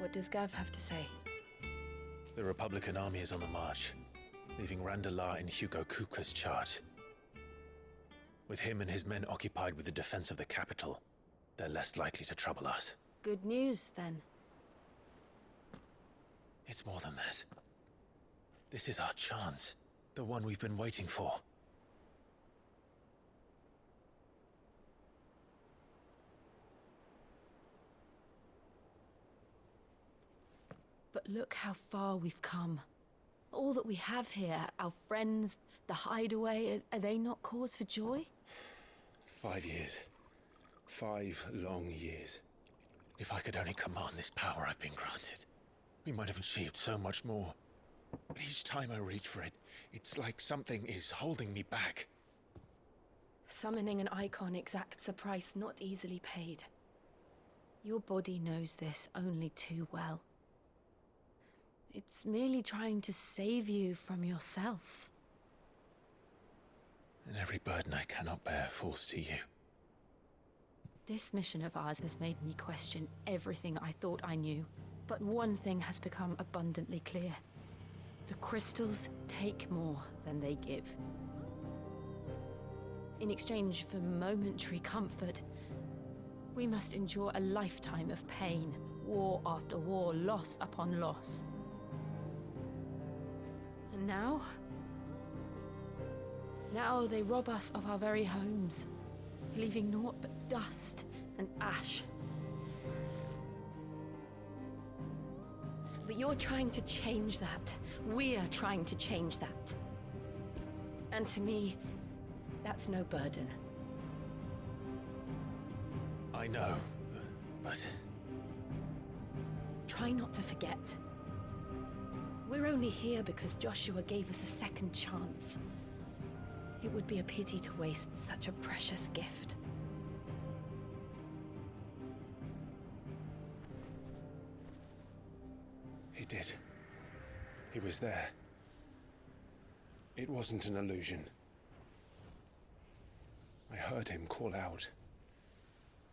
What does Gav have to say? The Republican army is on the march, leaving Randalar in Hugo Kupka's charge. With him and his men occupied with the defense of the capital, they're less likely to trouble us. Good news, then. It's more than that. This is our chance. The one we've been waiting for. But look how far we've come. All that we have here, our friends, the hideaway, are they not cause for joy? 5 years. 5 long years. If I could only command this power I've been granted, we might have achieved so much more. But each time I reach for it, it's like something is holding me back. Summoning an icon exacts a price not easily paid. Your body knows this only too well. It's merely trying to save you from yourself. And every burden I cannot bear falls to you. This mission of ours has made me question everything I thought I knew. But one thing has become abundantly clear. The crystals take more than they give. In exchange for momentary comfort, we must endure a lifetime of pain, war after war, loss upon loss. And now they rob us of our very homes, leaving naught but dust and ash. But you're trying to change that. We're trying to change that. And to me, that's no burden. I know, but... Try not to forget. We're only here because Joshua gave us a second chance. It would be a pity to waste such a precious gift. He did. He was there. It wasn't an illusion. I heard him call out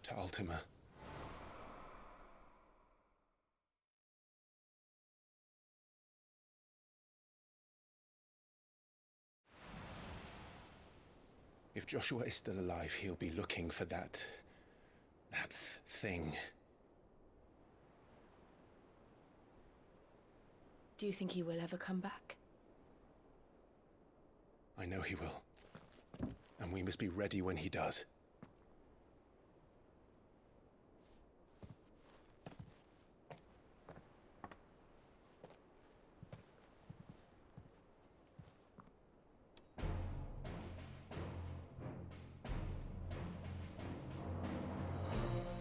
to Ultima. If Joshua is still alive, he'll be looking for that thing. Do you think he will ever come back? I know he will. And we must be ready when he does.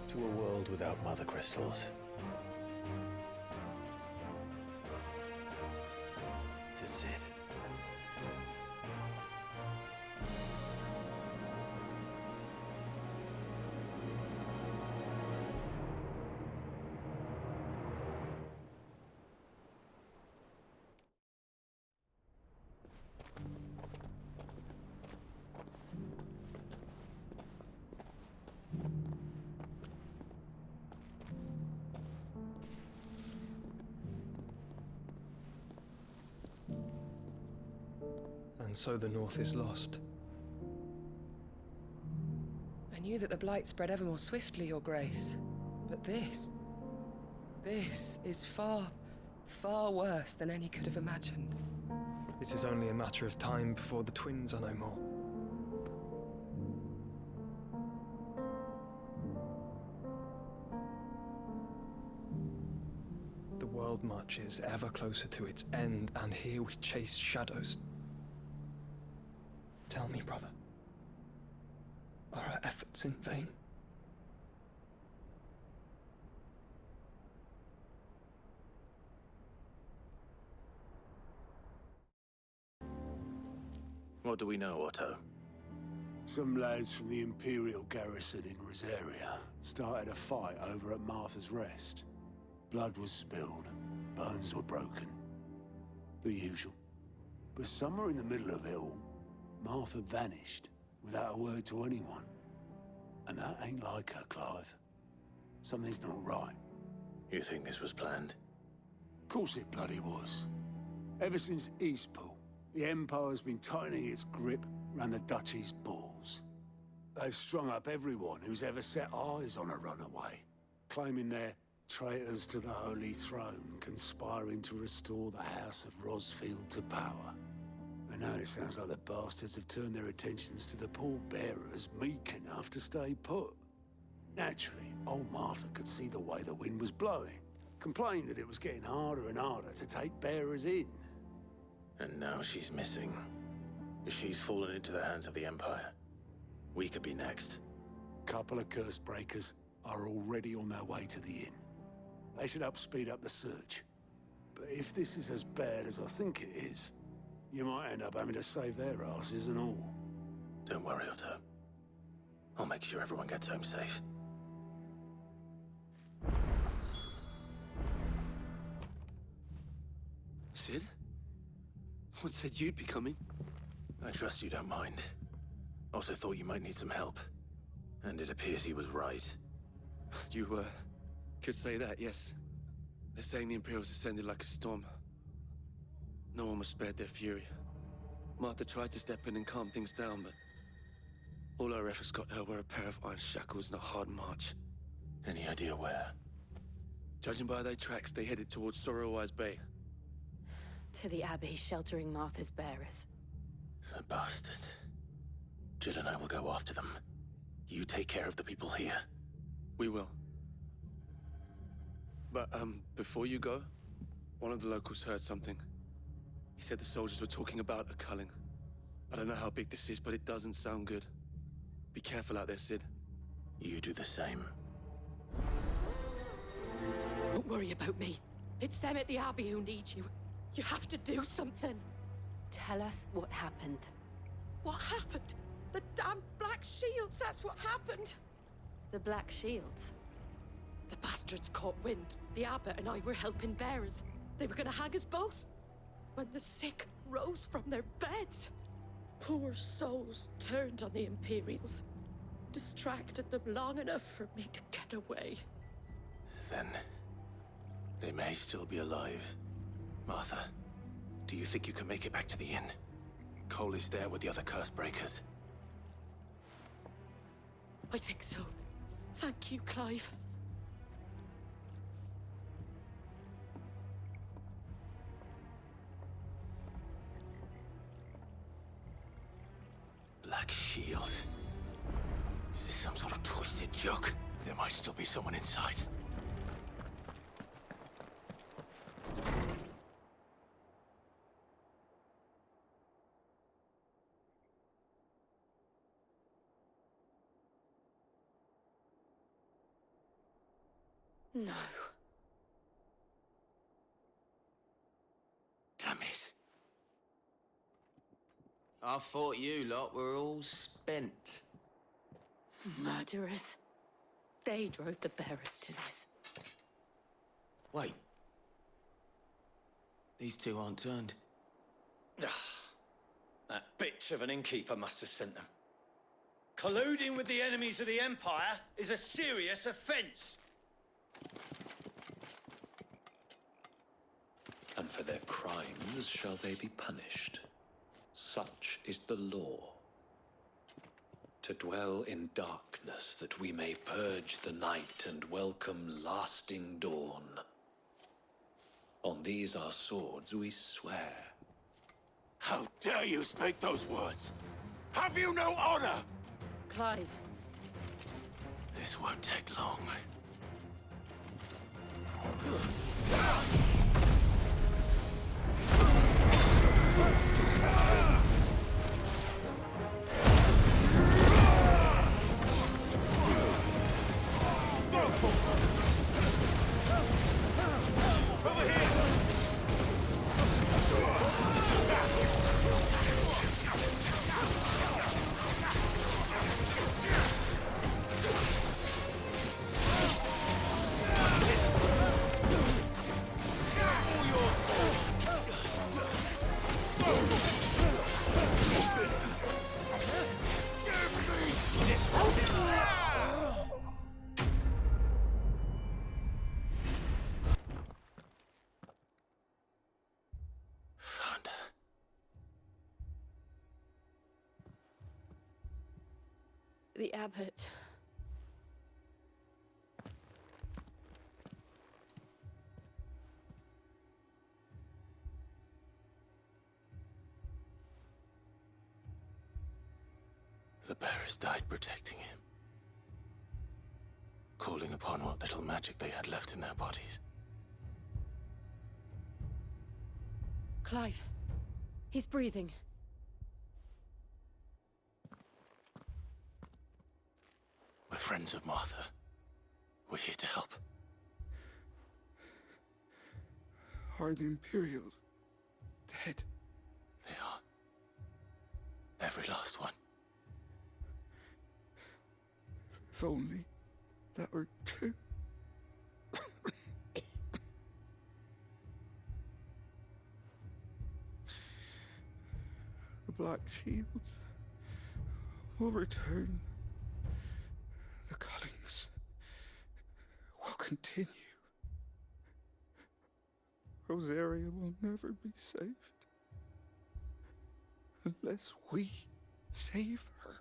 To a world without mother crystals. To Cid. And so the North is lost. I knew that the Blight spread ever more swiftly, Your Grace. But this is far, far worse than any could have imagined. It is only a matter of time before the twins are no more. The world marches ever closer to its end, and here we chase shadows. Tell me, brother, are our efforts in vain? What do we know, Otto? Some lads from the Imperial garrison in Rosaria started a fight over at Martha's Rest. Blood was spilled, bones were broken. The usual. But somewhere in the middle of it all, Martha vanished without a word to anyone. And that ain't like her, Clive. Something's not right. You think this was planned? Of course it bloody was. Ever since Eastpool, the Empire's been tightening its grip round the Duchy's balls. They've strung up everyone who's ever set eyes on a runaway, claiming they're traitors to the Holy Throne, conspiring to restore the House of Rosfield to power. And now it sounds like the bastards have turned their attentions to the pallbearers meek enough to stay put. Naturally, old Martha could see the way the wind was blowing, complained that it was getting harder and harder to take bearers in. And now she's missing. If she's fallen into the hands of the Empire, we could be next. Couple of curse breakers are already on their way to the inn. They should help speed up the search. But if this is as bad as I think it is, you might end up having to save their asses and all. Don't worry, Otto. I'll make sure everyone gets home safe. Cid? What said you'd be coming? I trust you don't mind. Also thought you might need some help. And it appears he was right. You, could say that, yes. They're saying the Imperials ascended like a storm. No one was spared their fury. Martha tried to step in and calm things down, but all our efforts got her were a pair of iron shackles and a hard march. Any idea where? Judging by their tracks, they headed towards Sorrowwise Bay. To the Abbey sheltering Martha's bearers. The bastards. Jill and I will go after them. You take care of the people here. We will. But, before you go, one of the locals heard something. He said the soldiers were talking about a culling. I don't know how big this is, but it doesn't sound good. Be careful out there, Cid. You do the same. Don't worry about me. It's them at the Abbey who need you. You have to do something. Tell us what happened. What happened? The damn Black Shields, that's what happened. The Black Shields. The bastards caught wind. The Abbot and I were helping bearers. They were gonna hang us both. When the sick rose from their beds, poor souls turned on the Imperials. Distracted them long enough for me to get away. Then, they may still be alive. Martha, do you think you can make it back to the inn? Cole is there with the other curse breakers. I think so. Thank you, Clive. Black Shields. Is this some sort of twisted joke? There might still be someone inside. No. Damn it. I thought you lot were all spent. Murderers. They drove the bearers to this. Wait. These two aren't turned. That bitch of an innkeeper must have sent them. Colluding with the enemies of the Empire is a serious offense. And for their crimes shall they be punished. Such is the law. To dwell in darkness that we may purge the night and welcome lasting dawn. On these our swords we swear. How dare you speak those words? Have you no honor? Clive. This won't take long. All yours, The abbot. The bearers died protecting him, calling upon what little magic they had left in their bodies. Clive. He's breathing. We're friends of Martha. We're here to help. Are the Imperials dead? They are. Every last one. If only that were true. The Black Shields will return. The Cullings will continue. Rosaria will never be saved unless we save her.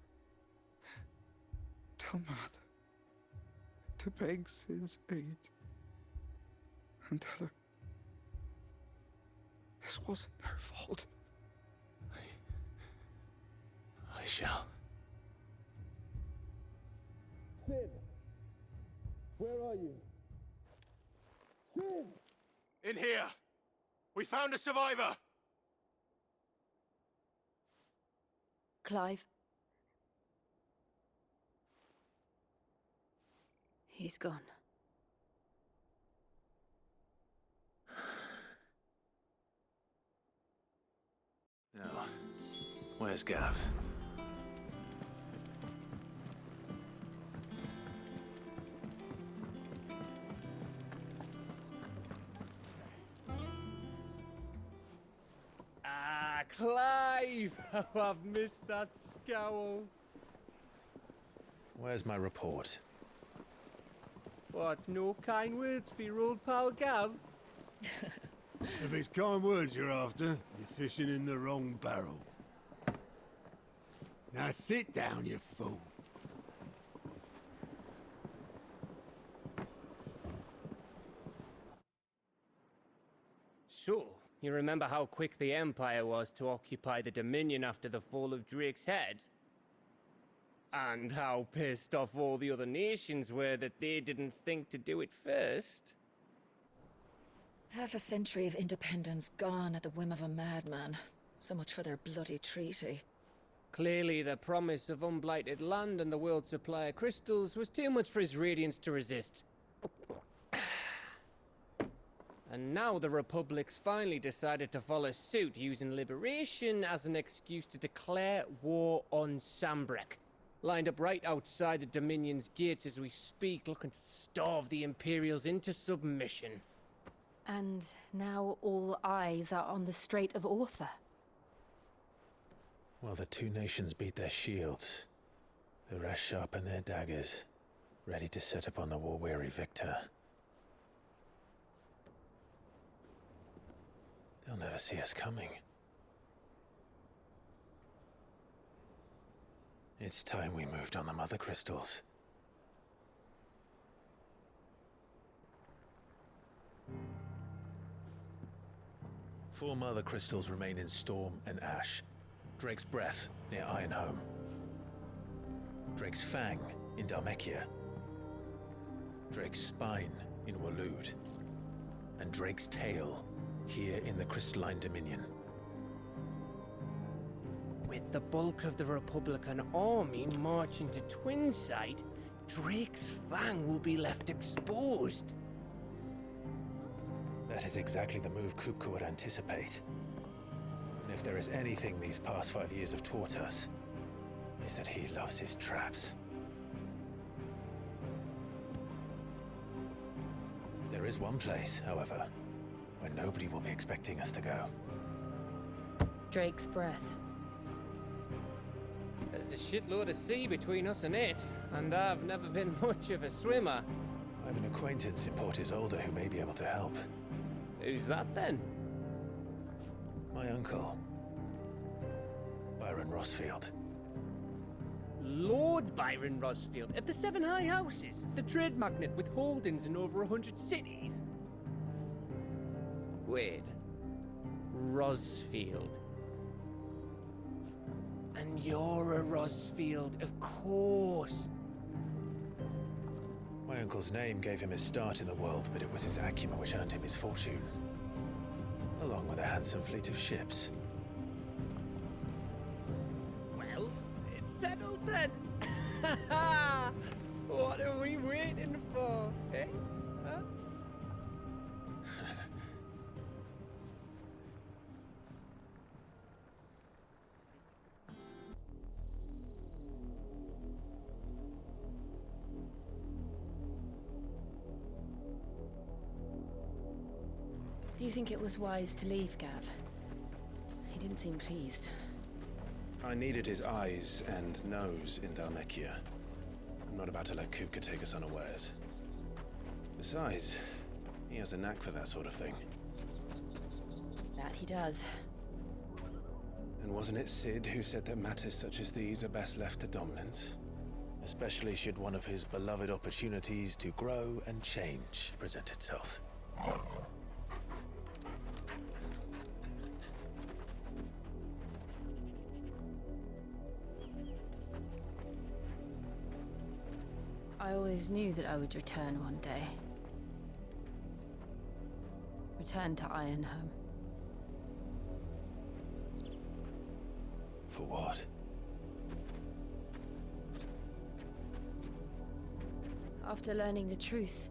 Tell Matt to beg Sid's aid and tell her this wasn't her fault. I shall. Sid! Where are you? Sid! In here! We found a survivor! Clive. He's gone. Now, where's Gav? Ah, Clive! How I've missed that scowl. Where's my report? What, no kind words for your old pal Gav? If it's kind words you're after, you're fishing in the wrong barrel. Now sit down, you fool. So, you remember how quick the Empire was to occupy the Dominion after the fall of Drake's Head? And how pissed off all the other nations were that they didn't think to do it first? Half a century of independence gone at the whim of a madman. So much for their bloody treaty. Clearly, the promise of unblighted land and the world's supply of crystals was too much for his radiance to resist. And now the Republic's finally decided to follow suit, using liberation as an excuse to declare war on Sambrek. Lined up right outside the Dominion's gates as we speak, looking to starve the Imperials into submission. And now all eyes are on the Strait of Author. While the two nations beat their shields, the rest sharpen their daggers, ready to set upon the war-weary victor. They'll never see us coming. It's time we moved on the Mother Crystals. Four Mother Crystals remain in Storm and Ash. Drake's Breath near Ironhome. Drake's Fang in Dhalmekia. Drake's Spine in Waloed. And Drake's Tail here in the Crystalline Dominion. With the bulk of the Republican army marching to Twinside, Drake's Fang will be left exposed. That is exactly the move Kupka would anticipate. And if there is anything these past 5 years have taught us, is that he loves his traps. There is one place, however, where nobody will be expecting us to go. Drake's Breath. There's a shitload of sea between us and it, and I've never been much of a swimmer. I have an acquaintance in Port Isolde who may be able to help. Who's that then? My uncle, Byron Rossfield. Lord Byron Rosfield of the Seven High Houses, the trade magnate with holdings in over 100 cities. Wait. Rosfield. And you're a Rosfield, of course. My uncle's name gave him his start in the world, but it was his acumen which earned him his fortune. Along with a handsome fleet of ships. Well, it's settled then. What are we waiting for, eh? Huh? Do you think it was wise to leave, Gav? He didn't seem pleased. I needed his eyes and nose in Dhalmekia. I'm not about to let Kupka take us unawares. Besides, he has a knack for that sort of thing. That he does. And wasn't it Sid who said that matters such as these are best left to dominance? Especially should one of his beloved opportunities to grow and change present itself. I always knew that I would return one day. Return to Ironhome. For what? After learning the truth,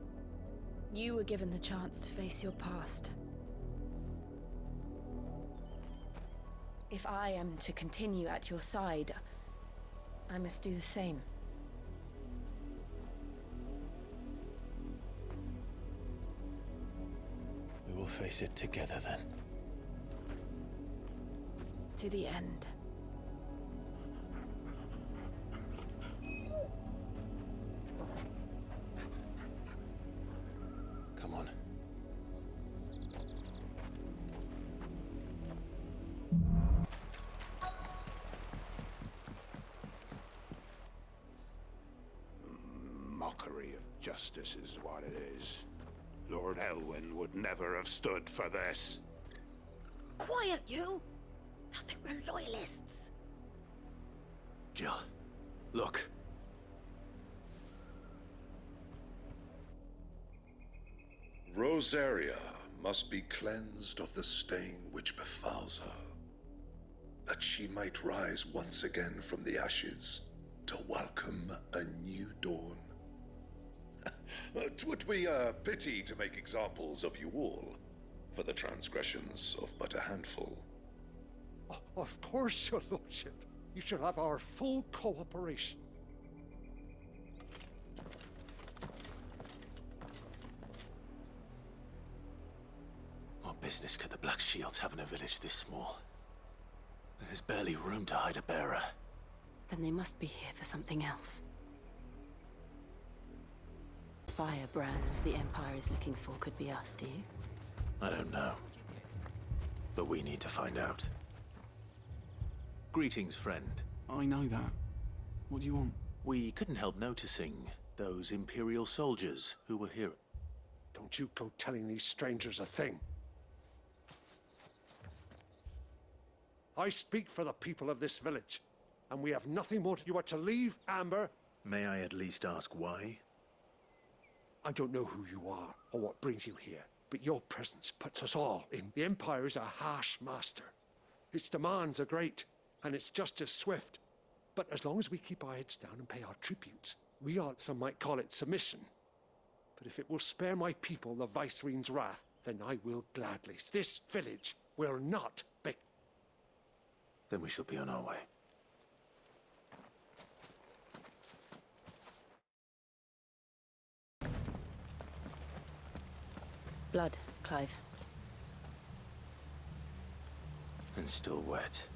you were given the chance to face your past. If I am to continue at your side, I must do the same. We will face it together then. To the end. Come on. Mockery of justice is what it is. Lord Elwyn would never have stood for this. Quiet, you! Thought they were loyalists. Jill, look. Rosaria must be cleansed of the stain which befouls her, that she might rise once again from the ashes to welcome a new dawn. 'Twould be a pity to make examples of you all, for the transgressions of but a handful. Of course, your lordship. You shall have our full cooperation. What business could the Black Shields have in a village this small? There's barely room to hide a bearer. Then they must be here for something else. Firebrands the Empire is looking for could be us, do you? I don't know. But we need to find out. Greetings, friend. I know that. What do you want? We couldn't help noticing those Imperial soldiers who were here. Don't you go telling these strangers a thing. I speak for the people of this village, and we have nothing more. You are to leave, Amber. May I at least ask why? I don't know who you are or what brings you here, but your presence puts us all in. The Empire is a harsh master. Its demands are great, and its justice swift. But as long as we keep our heads down and pay our tributes, we are, some might call it submission. But if it will spare my people the Viceroy's wrath, then I will gladly. This village will not be. Then we shall be on our way. Blood, Clive. And still wet.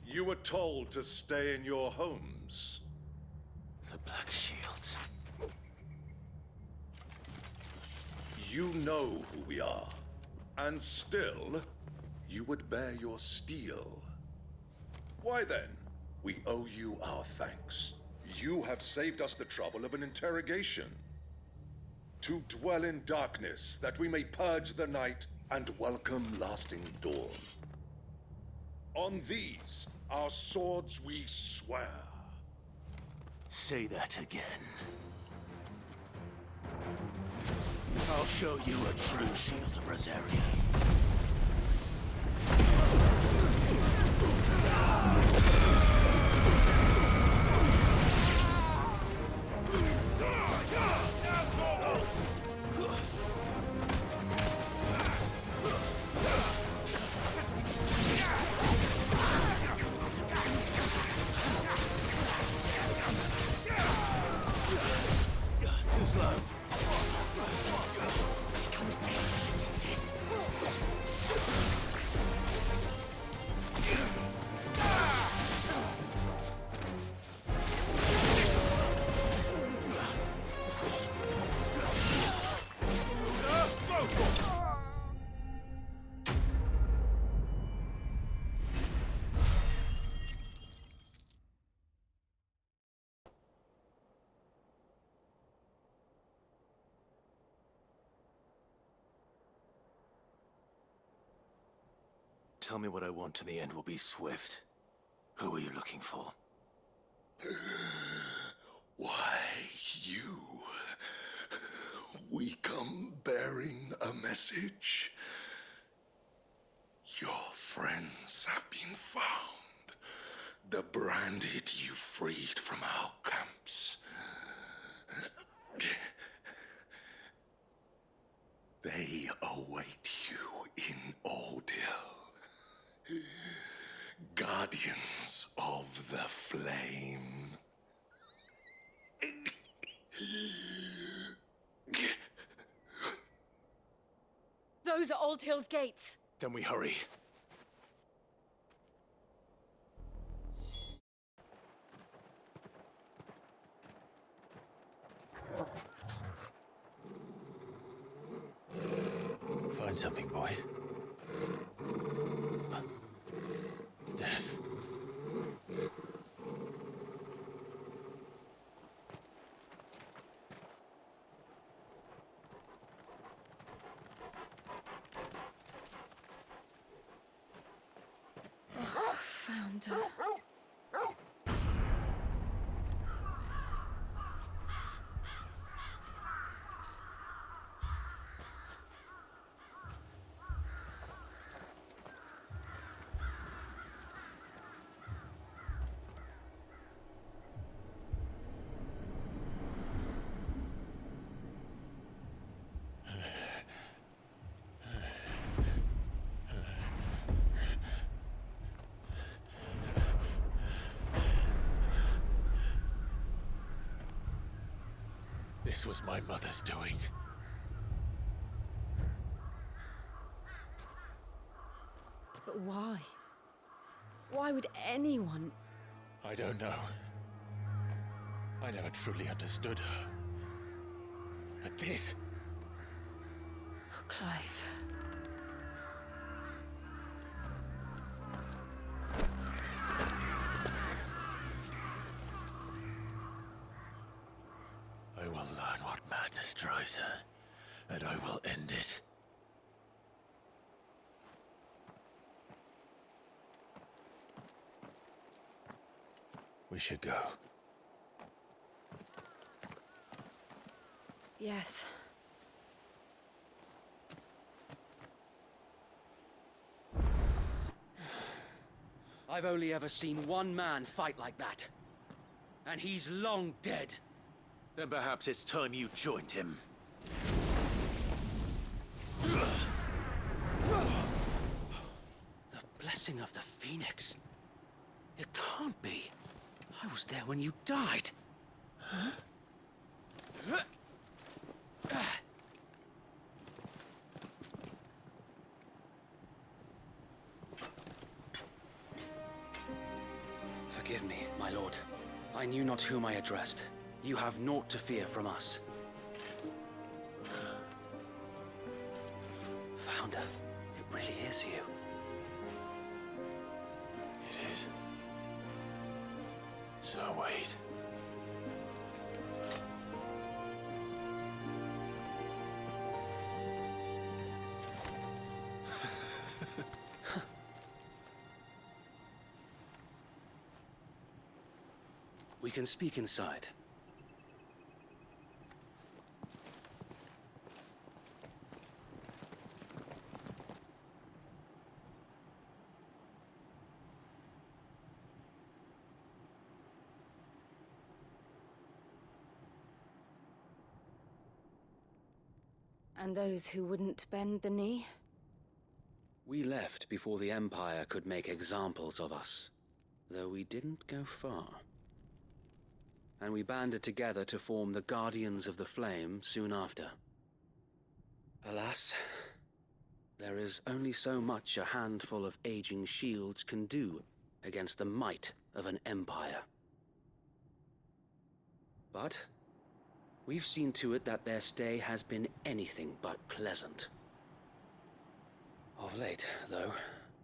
You were told to stay in your homes. The Black Shields. You know who we are. And still, you would bear your steel. Why then, we owe you our thanks. You have saved us the trouble of an interrogation. To dwell in darkness, that we may purge the night and welcome lasting dawn. On these, our swords we swear. Say that again. I'll show you a true shield of Rosaria. Too slow. Tell me what I want and the end will be swift. Who are you looking for? Why, you. We come bearing a message. Your friends have been found. The branded you freed from our camps. They await you in Ordeal. Guardians of the Flame. Those are Old Hill's gates. Then we hurry. Find something, boy. Death. Found her. This was my mother's doing. But why? Why would anyone... I don't know. I never truly understood her. But this... Oh, Clive. I will learn what madness drives her, and I will end it. We should go. Yes. I've only ever seen one man fight like that. And he's long dead. Then perhaps it's time you joined him. The blessing of the Phoenix. It can't be. I was there when you died. Huh? Forgive me, my lord. I knew not whom I addressed. You have naught to fear from us. wonder. It really is you. It is. So, Wade. We can speak inside. And those who wouldn't bend the knee? We left before the Empire could make examples of us, though we didn't go far. And we banded together to form the Guardians of the Flame soon after. Alas, there is only so much a handful of aging shields can do against the might of an empire. But we've seen to it that their stay has been anything but pleasant. Of late, though,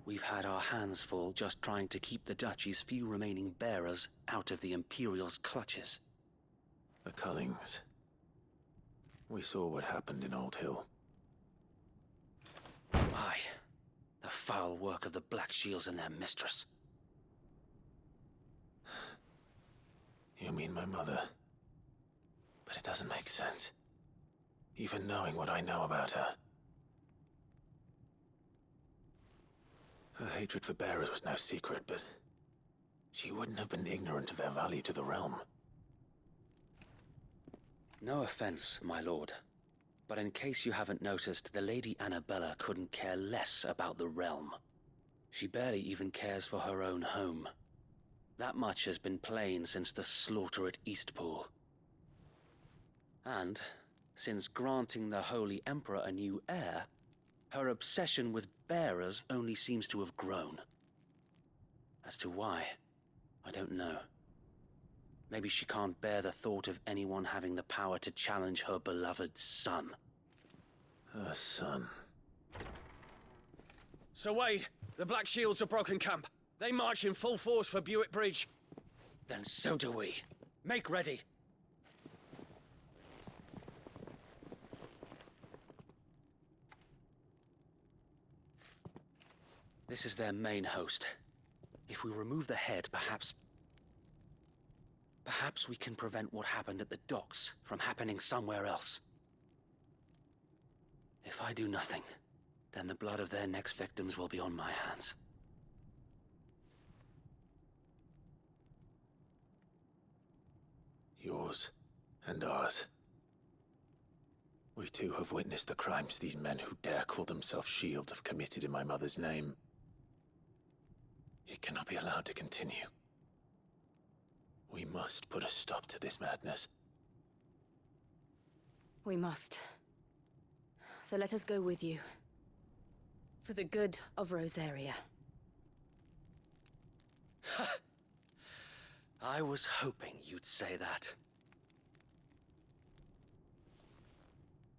we've had our hands full just trying to keep the Duchy's few remaining bearers out of the Imperial's clutches. The Cullings. We saw what happened in Old Hill. Aye. The foul work of the Black Shields and their mistress. You mean my mother? But it doesn't make sense. Even knowing what I know about her. Her hatred for bearers was no secret, but she wouldn't have been ignorant of their value to the realm. No offense, my lord, but in case you haven't noticed, the Lady Annabella couldn't care less about the realm. She barely even cares for her own home. That much has been plain since the slaughter at Eastpool. And, since granting the Holy Emperor a new heir, her obsession with bearers only seems to have grown. As to why, I don't know. Maybe she can't bear the thought of anyone having the power to challenge her beloved son. Her son. Sir Wade, the Black Shields have broken camp. They march in full force for Buick Bridge. Then so do we. Make ready. This is their main host. If we remove the head, perhaps we can prevent what happened at the docks from happening somewhere else. If I do nothing, then the blood of their next victims will be on my hands. Yours and ours. We too have witnessed the crimes these men who dare call themselves Shields have committed in my mother's name. It cannot be allowed to continue. We must put a stop to this madness. We must. So let us go with you. For the good of Rosaria. I was hoping you'd say that.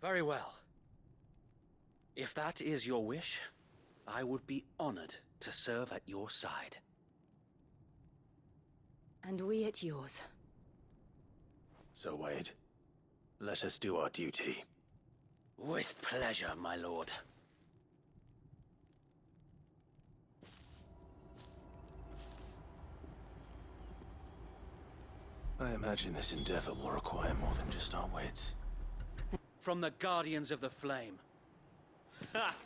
Very well. If that is your wish, I would be honored to serve at your side. And we at yours. So, Wade, let us do our duty. With pleasure, my lord. I imagine this endeavor will require more than just our wits. From the Guardians of the Flame. Ha!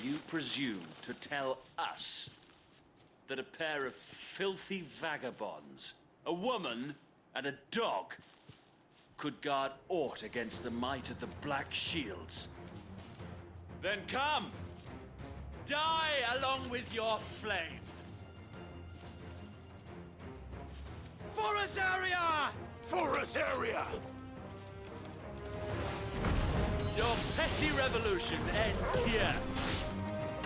You presume to tell us that a pair of filthy vagabonds, a woman and a dog, could guard aught against the might of the Black Shields? Then come! Die along with your flame! For Rosaria! For Rosaria! Your petty revolution ends here.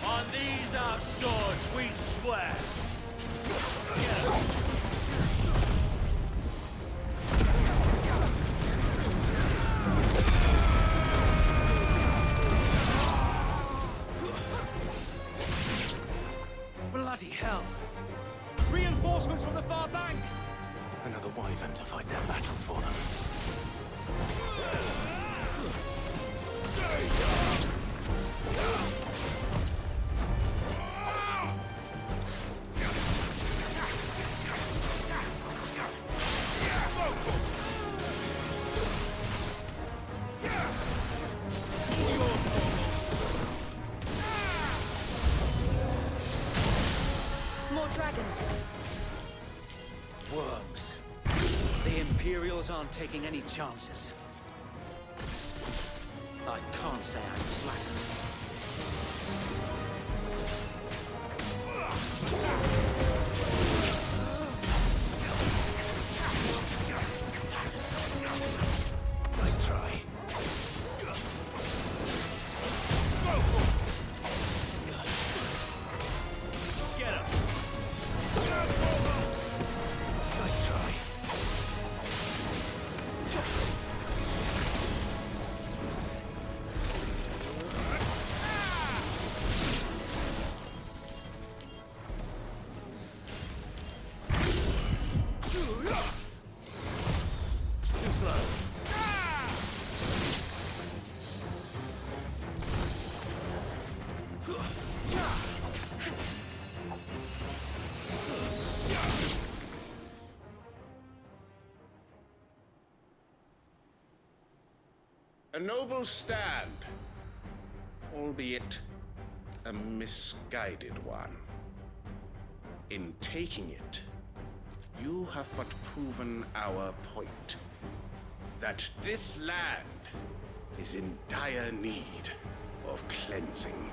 On these our swords we swear. Nobles aren't taking any chances. I can't say I'm flattered. Nice try. Get him! Nice try. Too slow. A noble stand, albeit a misguided one. In taking it, you have but proven our point. That this land is in dire need of cleansing.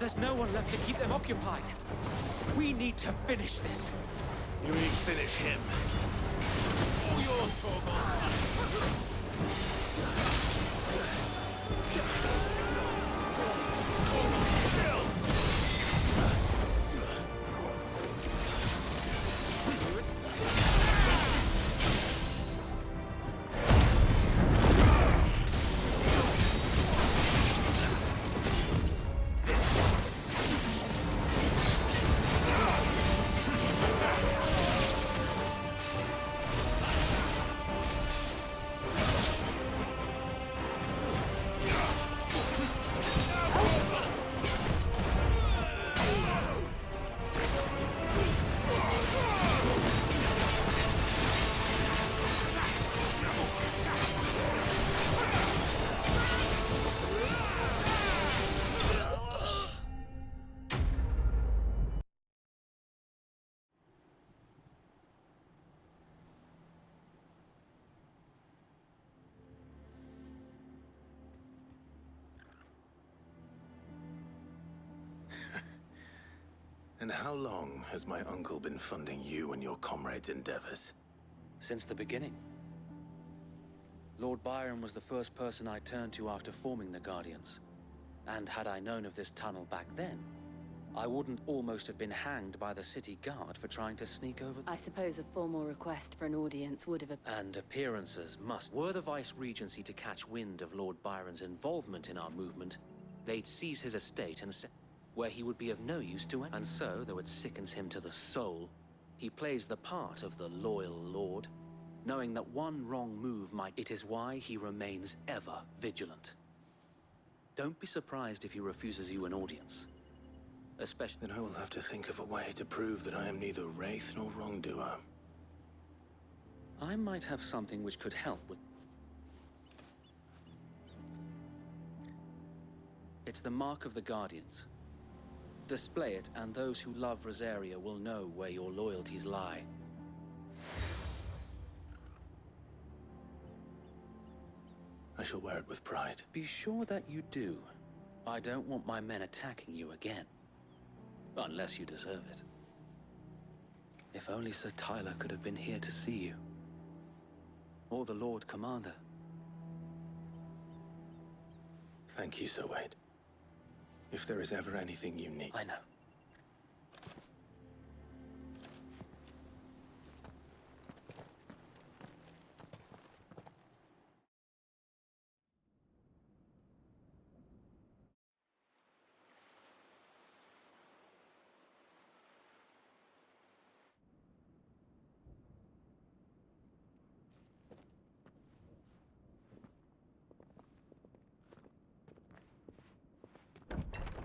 There's no one left to keep them occupied. We need to finish this. You mean finish him? All yours, Torgal. And how long has my uncle been funding you and your comrades' endeavors? Since the beginning. Lord Byron was the first person I turned to after forming the Guardians. And had I known of this tunnel back then, I wouldn't almost have been hanged by the city guard for trying to sneak over. I suppose a formal request for an audience would have... And appearances must. Were the Vice-Regency to catch wind of Lord Byron's involvement in our movement, they'd seize his estate and where he would be of no use to anyone. And so, though it sickens him to the soul, he plays the part of the loyal lord, knowing that one wrong move might... It is why he remains ever vigilant. Don't be surprised if he refuses you an audience. Especially... Then I will have to think of a way to prove that I am neither wraith nor wrongdoer. I might have something which could help with... It's the mark of the Guardians. Display it, and those who love Rosaria will know where your loyalties lie. I shall wear it with pride. Be sure that you do. I don't want my men attacking you again. Unless you deserve it. If only Sir Tyler could have been here to see you. Or the Lord Commander. Thank you, Sir Wade. If there is ever anything you need... I know.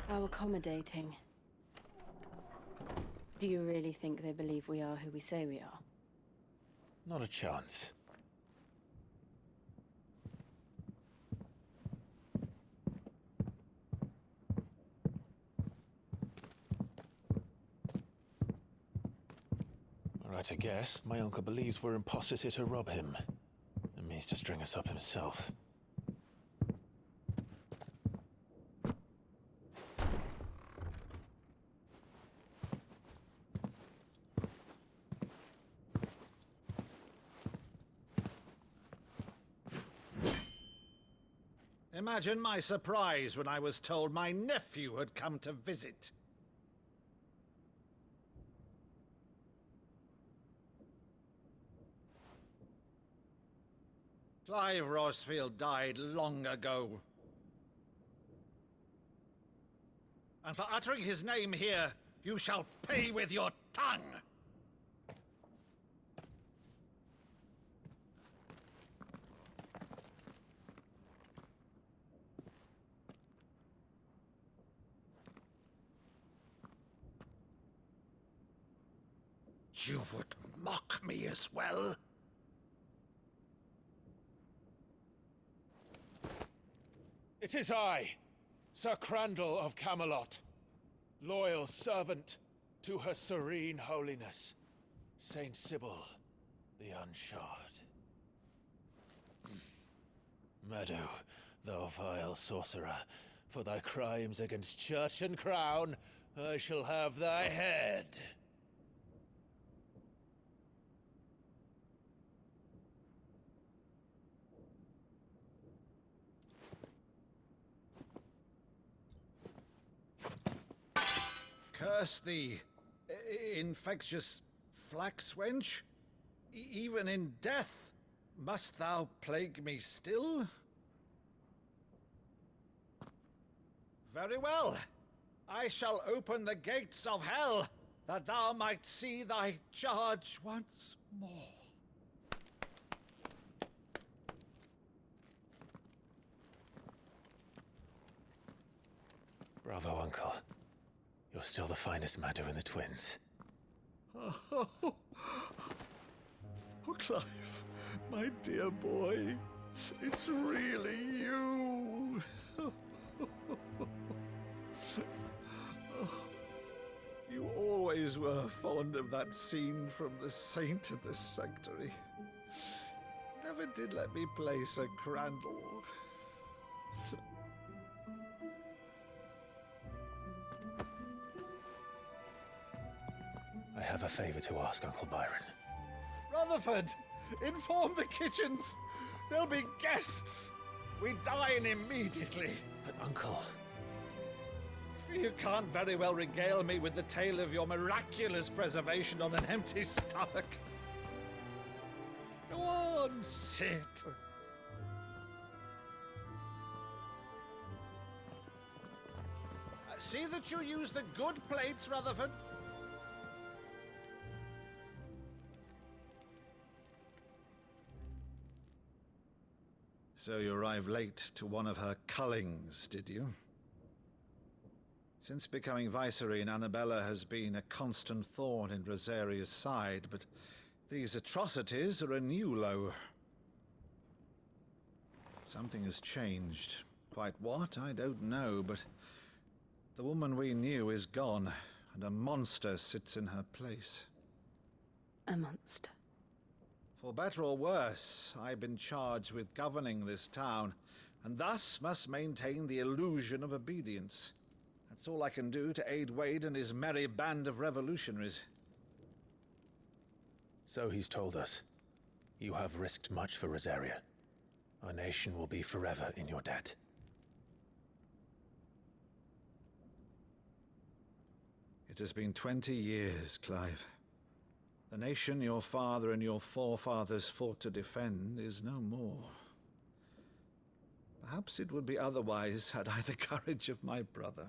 How accommodating. Do you really think they believe we are who we say we are? Not a chance. Right to guess, my uncle believes we're imposters here to rob him, and means to string us up himself. Imagine my surprise when I was told my nephew had come to visit. Clive Rosfield died long ago. And for uttering his name here, you shall pay with your tongue! You would mock me as well? It is I, Sir Crandall of Camelot, loyal servant to Her Serene Holiness, Saint Sybil the Unshod. Meadow, thou vile sorcerer, for thy crimes against church and crown, I shall have thy head. Curse thee, infectious flax wench. Even in death, must thou plague me still? Very well. I shall open the gates of hell, that thou might see thy charge once more. Bravo, Uncle. You're still the finest Meadow in the twins. Oh, Clive, my dear boy, it's really you. You always were fond of that scene from The Saint in the Sanctuary. Never did let me play Sir Crandall. I have a favor to ask, Uncle Byron. Rutherford, inform the kitchens. There'll be guests. We dine immediately. But, Uncle... You can't very well regale me with the tale of your miraculous preservation on an empty stomach. Go on, sit. See that you use the good plates, Rutherford. So you arrived late to one of her cullings, did you? Since becoming Vicereine, Annabella has been a constant thorn in Rosaria's side, but these atrocities are a new low. Something has changed. Quite what, I don't know, but the woman we knew is gone, and a monster sits in her place. A monster? For better or worse, I've been charged with governing this town, and thus must maintain the illusion of obedience. That's all I can do to aid Wade and his merry band of revolutionaries. So he's told us. You have risked much for Rosaria. Our nation will be forever in your debt. It has been 20 years, Clive. The nation your father and your forefathers fought to defend is no more. Perhaps it would be otherwise had I the courage of my brother.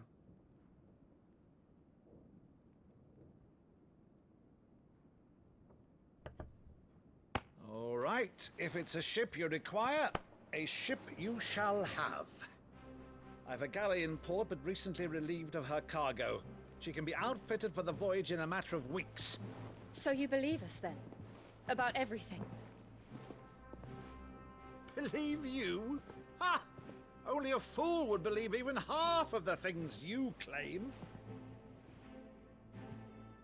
All right, if it's a ship you require, a ship you shall have. I've a galley in port, but recently relieved of her cargo. She can be outfitted for the voyage in a matter of weeks. So you believe us then? About everything? Believe you? Ha! Only a fool would believe even half of the things you claim.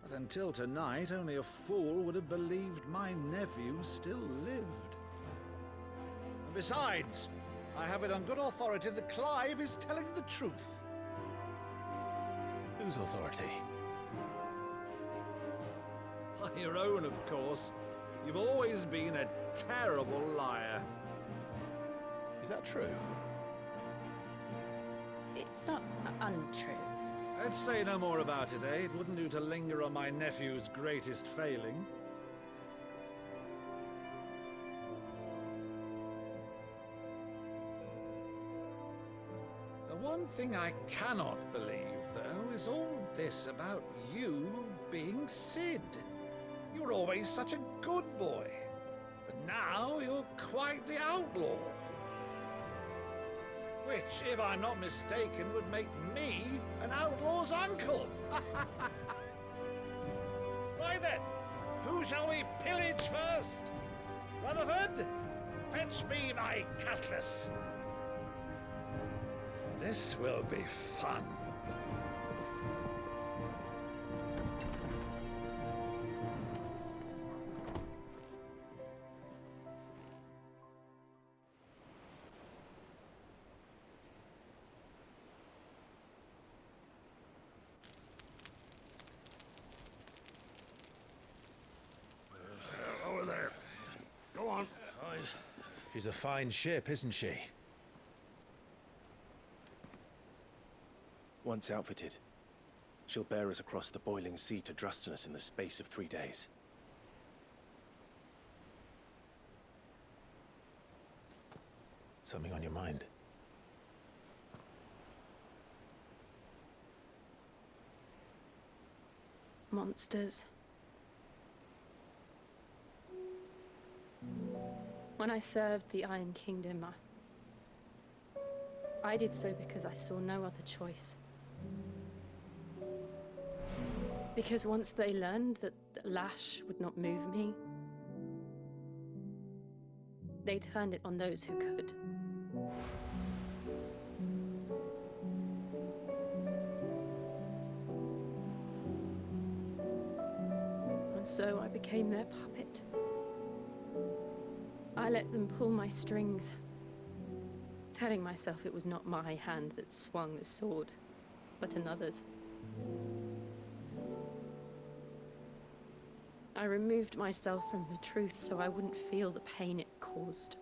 But until tonight, only a fool would have believed my nephew still lived. And besides, I have it on good authority that Clive is telling the truth. Whose authority? By your own, of course. You've always been a terrible liar. Is that true? It's not untrue. Let's say no more about it, eh? It wouldn't do to linger on my nephew's greatest failing. The one thing I cannot believe, though, is all this about you being Cid. You were always such a good boy, but now you're quite the outlaw. Which, if I'm not mistaken, would make me an outlaw's uncle. Right then, who shall we pillage first? Rutherford, fetch me my cutlass. This will be fun. Over there. Go on. She's a fine ship, isn't she? Once outfitted, she'll bear us across the boiling sea to Drustinus in the space of 3 days. Something on your mind? Monsters. When I served the Iron Kingdom, I did so because I saw no other choice. Because once they learned that the lash would not move me, they turned it on those who could. And so I became their puppet. I let them pull my strings, telling myself it was not my hand that swung the sword, but another's. I removed myself from the truth so I wouldn't feel the pain it caused.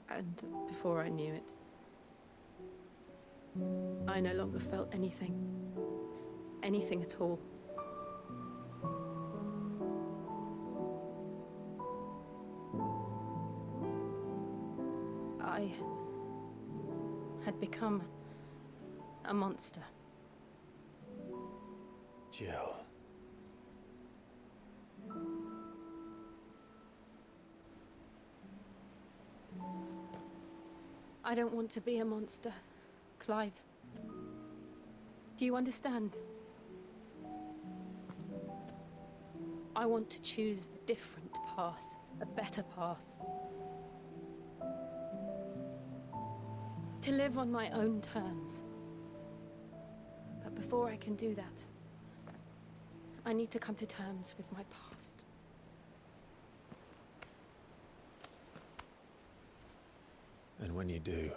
And before I knew it, I no longer felt anything. Anything at all. I had become a monster. Jill. I don't want to be a monster, Clive. Do you understand? I want to choose a different path, a better path. To live on my own terms. But before I can do that, I need to come to terms with my past. And when you do,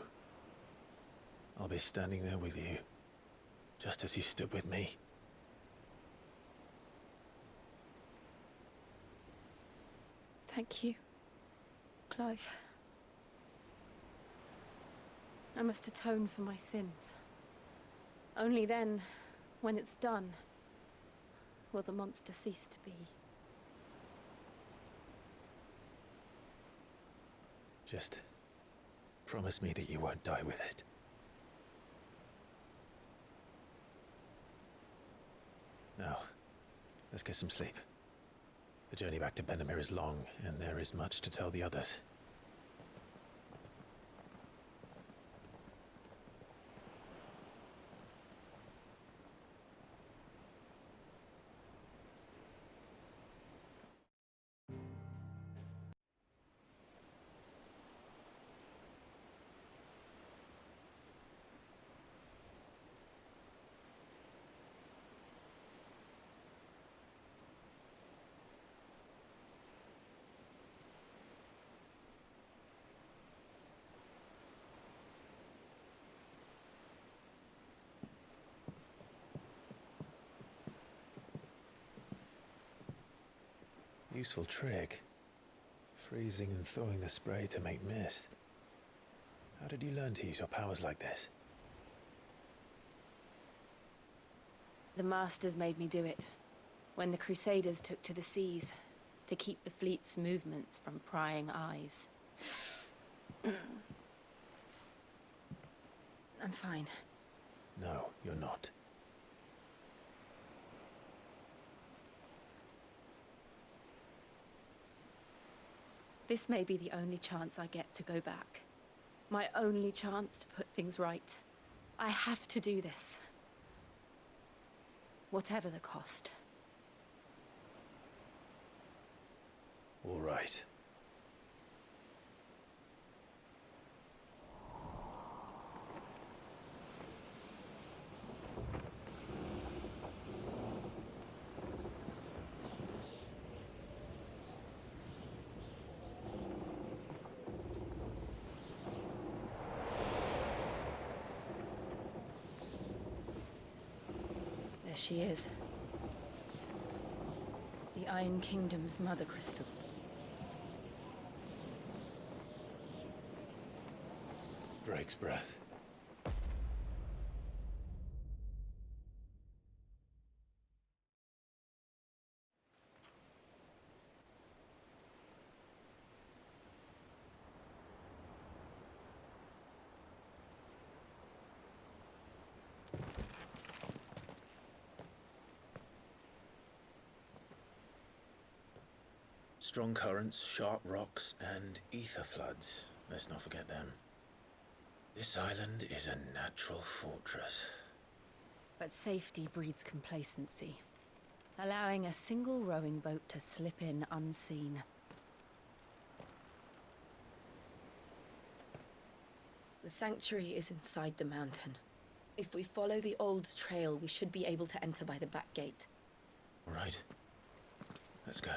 I'll be standing there with you, just as you stood with me. Thank you, Clive. I must atone for my sins. Only then, when it's done, will the monster cease to be. Just promise me that you won't die with it. Now, let's get some sleep. The journey back to Benamir is long, and there is much to tell the others. Useful trick. Freezing and thawing the spray to make mist. How did you learn to use your powers like this? The Masters made me do it. When the Crusaders took to the seas, to keep the fleet's movements from prying eyes. I'm fine. No, you're not. This may be the only chance I get to go back. My only chance to put things right. I have to do this. Whatever the cost. All right. There she is. The Iron Kingdom's Mother Crystal. Drake's breath. Strong currents, sharp rocks, and ether floods. Let's not forget them. This island is a natural fortress. But safety breeds complacency, allowing a single rowing boat to slip in unseen. The sanctuary is inside the mountain. If we follow the old trail, we should be able to enter by the back gate. All right. Let's go.